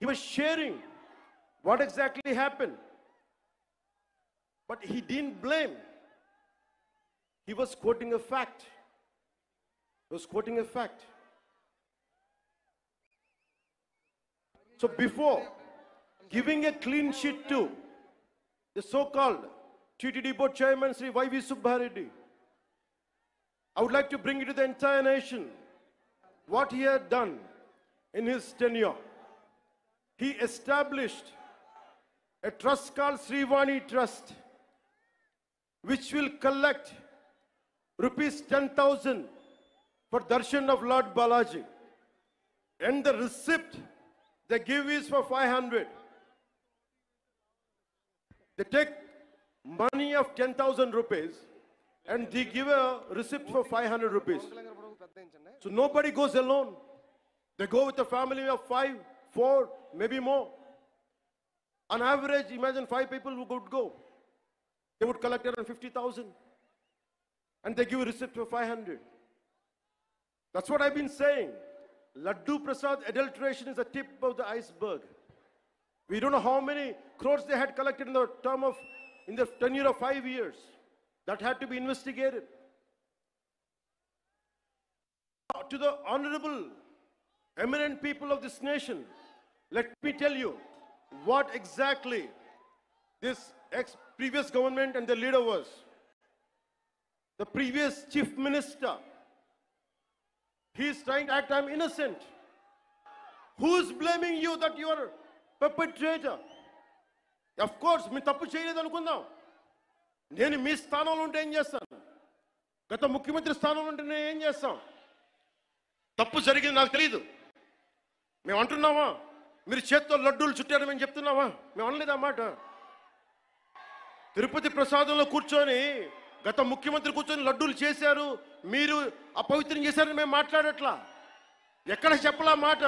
He was sharing what exactly happened. But he didn't blame. He was quoting a fact. He was quoting a fact. So before giving a clean sheet to the so-called TTD board chairman, Sri Y.V. Subbareddy, I would like to bring it to the entire nation what he had done in his tenure. He established a trust called Srivani Trust, which will collect rupees 10,000 for darshan of Lord Balaji. And the receipt they give is for 500. They take money of 10,000 rupees and they give a receipt for 500 rupees. So nobody goes alone. They go with a family of 5, 4, maybe more. On average, imagine 5 people who would go. They would collect around 50,000. And they give a receipt for 500. That's what I've been saying. Laddu Prasad adulteration is the tip of the iceberg. We don't know how many crores they had collected in the tenure of 5 years. That had to be investigated. To the honorable, eminent people of this nation, let me tell you what exactly this previous government and the leader was. The previous chief minister, he is trying to act, I'm innocent. Who is blaming you that you are a perpetrator? Of course, me tappu cheyaledu anukundam. Nenu మీ స్థానంలో ఉంటే ఏం చేస్తాను? గత ముఖ్యమంత్రి స్థానంలో ఉంటే నేను ఏం చేస్తాం? తప్పు జరిగింది నాకు తెలియదు. మేము అంటున్నావా? మీరు చేత్తో లడ్డూలు చుట్టారు మేము చెప్తున్నావా? మేము అనలేదు ఆ మాట. తిరుపతి ప్రసాదంలో కూర్చొని గత ముఖ్యమంత్రి కూర్చొని లడ్డూలు చేశారు, మీరు అపవిత్రం చేశారని మేము మాట్లాడట్లా. ఎక్కడ చెప్పలా మాట.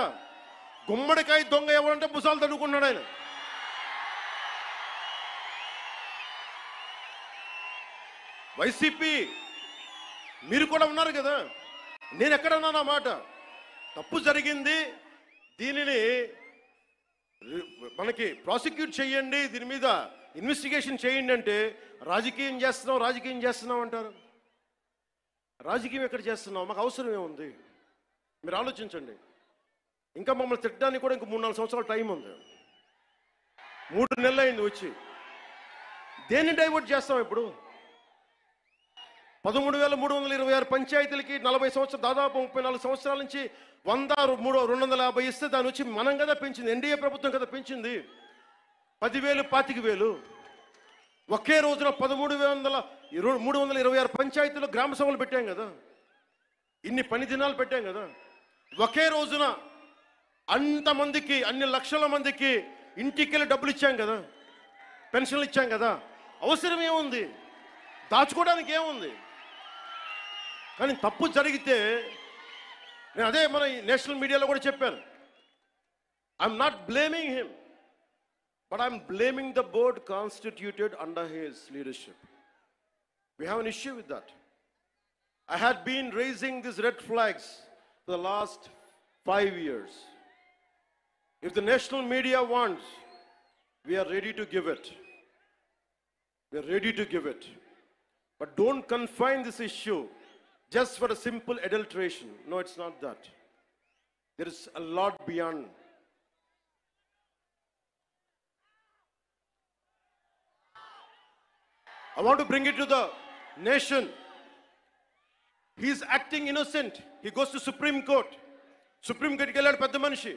గుమ్మడికాయ దొంగ ఎవరంటే భుజాలు తడుకున్నాడు ఆయన. వైసీపీ మీరు కూడా ఉన్నారు కదా, నేను ఎక్కడ ఉన్నాను ఆ మాట. తప్పు జరిగింది, దీనిని మనకి ప్రాసిక్యూట్ చేయండి, దీని మీద ఇన్వెస్టిగేషన్ చేయండి అంటే రాజకీయం చేస్తున్నాం అంటారు. రాజకీయం ఎక్కడ చేస్తున్నాం? మాకు అవసరం ఏముంది? మీరు ఆలోచించండి. ఇంకా మమ్మల్ని తిట్టడానికి కూడా ఇంక 3-4 సంవత్సరాల టైం ఉంది. 3 నెలలు అయింది వచ్చి. దేన్ని డైవర్ట్ చేస్తాం ఇప్పుడు? 13,326 పంచాయతీలకి 40 సంవత్సరాలు, దాదాపు 34 సంవత్సరాల నుంచి 100-250 ఇస్తే దాని వచ్చి మనం కదా పెంచింది, ఎన్డీఏ ప్రభుత్వం కదా పెంచింది. 10,000, 25,000. ఒకే రోజున 13,326 పంచాయతీలో గ్రామ సభలు పెట్టాం కదా, ఇన్ని పని దినాలు పెట్టాం కదా. ఒకే రోజున అంతమందికి, అన్ని లక్షల మందికి ఇంటికెళ్ళి డబ్బులు ఇచ్చాం కదా, పెన్షన్లు ఇచ్చాం కదా. అవసరం ఏముంది? దాచుకోవడానికి ఏముంది? కానీ తప్పు జరిగితే నేను అదే మన నేషనల్ మీడియాలో కూడా చెప్పాను. I'm not blaming him, but I'm blaming the board constituted under his leadership. We have an issue with that. I had been raising these red flags for the last 5 years. If the national media wants, we are ready to give it. We are ready to give it. But don't confine this issue just for a simple adulteration. No, it's not that. There is a lot beyond. I want to bring it to the nation. He is acting innocent. He goes to Supreme Court. Supreme Court ki velladu pedda manishi.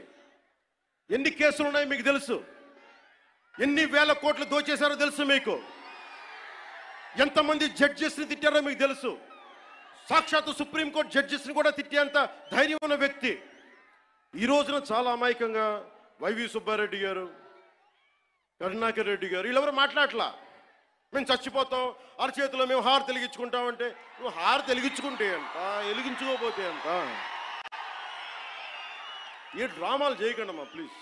Enni kesulu unnayo meeku telusu. Enni vela kotlu dochesaro telusu meeku. Enta mandi judges ni tittaro meeku telusu. సాక్షాత్తు supreme court జడ్జెస్ని కూడా తిట్టేంత ధైర్యం ఉన్న వ్యక్తి. ఈ రోజున చాలా అమాయకంగా YV Subbareddy గారు, కరుణాకర్ రెడ్డి గారు వీళ్ళెవరు మాట్లాడలా. మేము చచ్చిపోతాం, అరచేతిలో మేము హారు వెలిగించుకుంటామంటే, నువ్వు హారు వెలిగించుకుంటే అంట, వెలిగించుకోపోతే అంట. ఏ డ్రామాలు చేయకండమ్మా ప్లీజ్.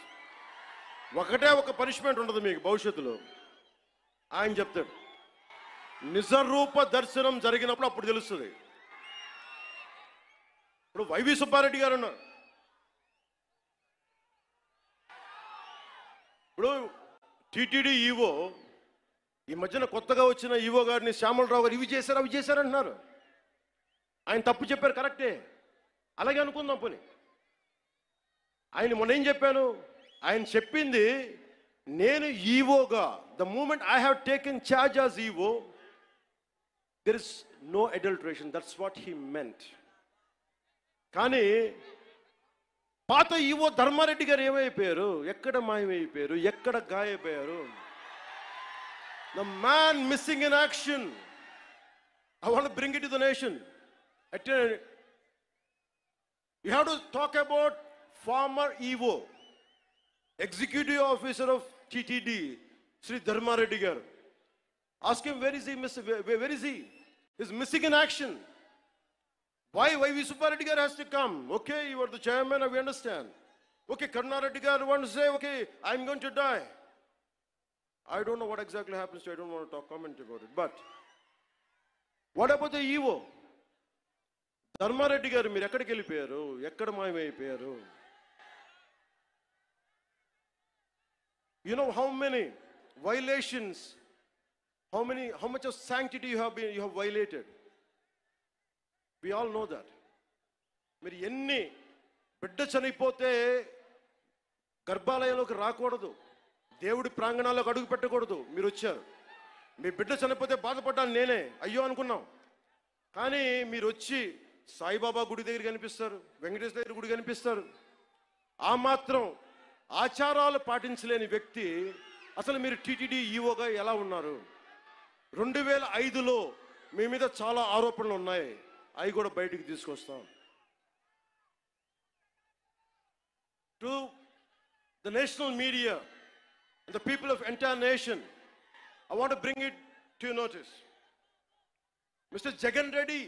ఒకటే ఒక పనిష్మెంట్ ఉండదు మీకు భవిష్యత్తులో. ఆయన చెప్తాడు, నిజరూప దర్శనం జరిగినప్పుడు అప్పుడు తెలుస్తుంది. ఇప్పుడు వైవి సుబ్బారెడ్డి గారు ఉన్నారు, ఇప్పుడు టీటీడీ ఈవో ఈ మధ్యన కొత్తగా వచ్చిన ఈవో గారిని శ్యామలరావు గారు ఇవి చేశారు అవి చేశారంటున్నారు. ఆయన తప్పు చెప్పారు, కరెక్టే, అలాగే అనుకుందాం పోనీ. ఆయన మొన్న ఏం చెప్పాను, ఆయన చెప్పింది నేను ఈవోగా the moment I have taken charge as EO there is no adulteration, that's what he meant. కానీ పాత ఈవో ధర్మారెడ్డి గారు ఏమైపోయారు, ఎక్కడ మాయమైపోయారు, ఎక్కడ గాయపోయారు? The man missing in action. I want to bring it to the nation. You have to talk about former EVO, Executive Officer of TTD, Sri Dharma Reddy garu. Ask him, where is he? Where is he? He's missing in action. Why V. Subbareddy garu has to come? Okay, you are the chairman, we understand. Okay, Karna Reddy garu wants to say, okay, I'm going to die. I don't know what exactly happens to, I don't want to comment about it. But what about the EVO? Dharmareddy గారు మీరు ఎక్కడికి వెళ్ళిపోయారు, ఎక్కడ మాయమైపోయారు? You know how many violations, how much of sanctity you have violated. We all know that. మీరు ఎన్ని బిడ్డ చనిపోతే గర్భాలయంలోకి రాకూడదు, దేవుడి ప్రాంగణాల్లోకి అడుగు పెట్టకూడదు, మీరు వచ్చారు. మీ బిడ్డ చనిపోతే బాధపడ్డాను నేనే, అయ్యో అనుకున్నాం. కానీ మీరు వచ్చి సాయిబాబా గుడి దగ్గర కనిపిస్తారు, వెంకటేశ్వర దగ్గర గుడి కనిపిస్తారు. ఆ మాత్రం ఆచారాలు పాటించలేని వ్యక్తి అసలు మీరు టీటీడీ ఈవోగా ఎలా ఉన్నారు? 2005లో మీ మీద చాలా ఆరోపణలు ఉన్నాయి, అవి కూడా బయటికి తీసుకొస్తాం. To the national media and the people of entire nation, I want to bring it to your notice. Mr. Jagan Reddy